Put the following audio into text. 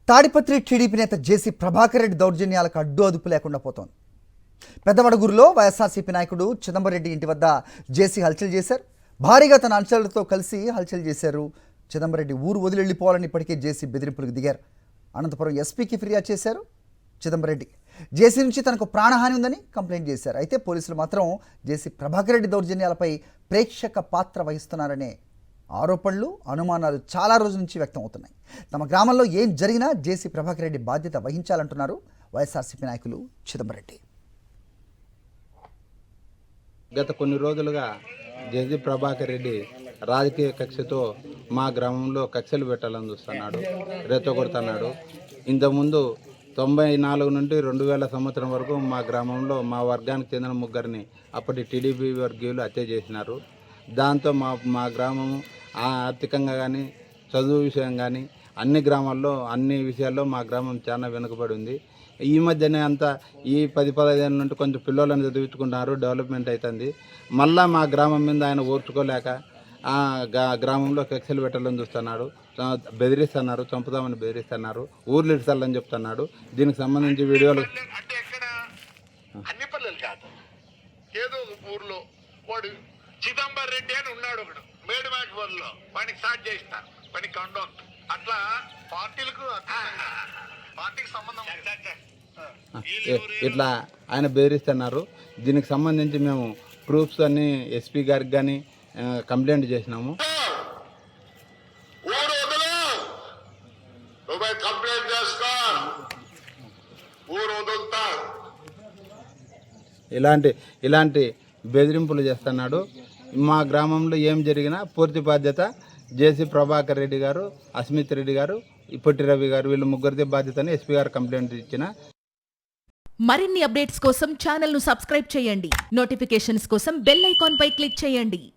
Tadipatri TDP నేత జేసీ ప్రభాకర్ రెడ్డి దౌర్జన్యాలకు అడ్డు అదుపు లేకుండా పోతోంది. పెద్దవడగూరులో వైఎస్ఆర్సీపీ నాయకుడు చిదంబరెడ్డి ఇంటి వద్ద జేసీ హల్చల్ చేశారు. భారీగా తన అనుచరులతో కలిసి హల్చల్ చేశారు. చిదంబరెడ్డి ఊరు వదిలి వెళ్ళిపోవాలని ఇప్పటికే జేసీ బెదిరింపులకు దిగారు. అనంతపురం ఎస్పీకి ఫిర్యాదు చేశారు. చిదంబరెడ్డి జేసీ నుంచి తనకు ప్రాణహాని ఉందని కంప్లైంట్ చేశారు. అయితే పోలీసులు మాత్రం జేసీ ప్రభాకర్ రెడ్డి దౌర్జన్యాలపై ప్రేక్షక పాత్ర వహిస్తున్నారనే ఆరోపణలు, అనుమానాలు చాలా రోజుల నుంచి వ్యక్తం అవుతున్నాయి. తమ గ్రామంలో ఏం జరిగినా జేసీ ప్రభాకర్ రెడ్డి బాధ్యత వహించాలంటున్నారు వైఎస్ఆర్సీపీ నాయకులు చిదంబరెడ్డి. గత కొన్ని రోజులుగా జేసీ ప్రభాకర్ రెడ్డి రాజకీయ కక్షతో మా గ్రామంలో కక్షలు పెట్టాలని చూస్తున్నాడు, రెచ్చగొడుతున్నాడు. ఇంతకుముందు 94 నుండి 2000 సంవత్సరం వరకు మా గ్రామంలో మా వర్గానికి చెందిన ముగ్గురిని అప్పటి టీడీపీ వర్గీయులు హత్య చేసినారు. దాంతో మా గ్రామము ఆర్థికంగా కానీ, చదువు విషయం కానీ అన్ని గ్రామాల్లో అన్ని విషయాల్లో మా గ్రామం చాలా వెనుకబడి ఉంది. ఈ మధ్యనే అంతా ఈ 10-15 ఏళ్ళ నుండి కొంచెం పిల్లలను చదివించుకుంటున్నారు, డెవలప్మెంట్ అవుతుంది. మళ్ళా మా గ్రామం మీద ఆయన ఓర్చుకోలేక గ్రామంలో కక్షలు పెట్టాలని చూస్తున్నాడు, బెదిరిస్తున్నారు, చంపుతామని బెదిరిస్తున్నారు, ఊర్లు ఇడ్చాలని చెప్తున్నాడు. దీనికి సంబంధించి వీడియోలు అంటే ఎక్కడ అన్ని పల్లెలు కాదు, ఏదో ఊర్లో వాడు చిదంబర్ రెడ్డి అని ఉన్నాడు ఒకడు మేడిమాకి వల్ల వాడికి స్టార్ట్ చేస్తారు, వాడికి కండోన్ అట్లా పార్టీకి సంబంధం ఇట్లా ఆయన బెదిరిస్తున్నారు. దీనికి సంబంధించి మేము ప్రూఫ్స్ అన్ని ఎస్పీ గారికి కానీ కంప్లైంట్ చేసినాము. ఊరు వదులు, నువ్వు కంప్లైంట్ చేసుకో, ఊరు వదులుతా. ఇలాంటి బెదిరింపులు చేస్తున్నాడు. మా గ్రామంలో ఏం జరిగినా పూర్తి బాధ్యత జేసీ ప్రభాకర్ రెడ్డి గారు, అస్మిత్ రెడ్డి గారు, పొట్టి రవి గారు, వీళ్ళు ముగ్గురిది బాధ్యతని ఎస్పీ గారు కంప్లైంట్ ఇచ్చిన. మరిన్ని అప్డేట్స్ కోసం ఛానల్ ను సబ్స్క్రైబ్ చేయండి. నోటిఫికేషన్స్ కోసం బెల్ ఐకాన్ పై క్లిక్ చేయండి.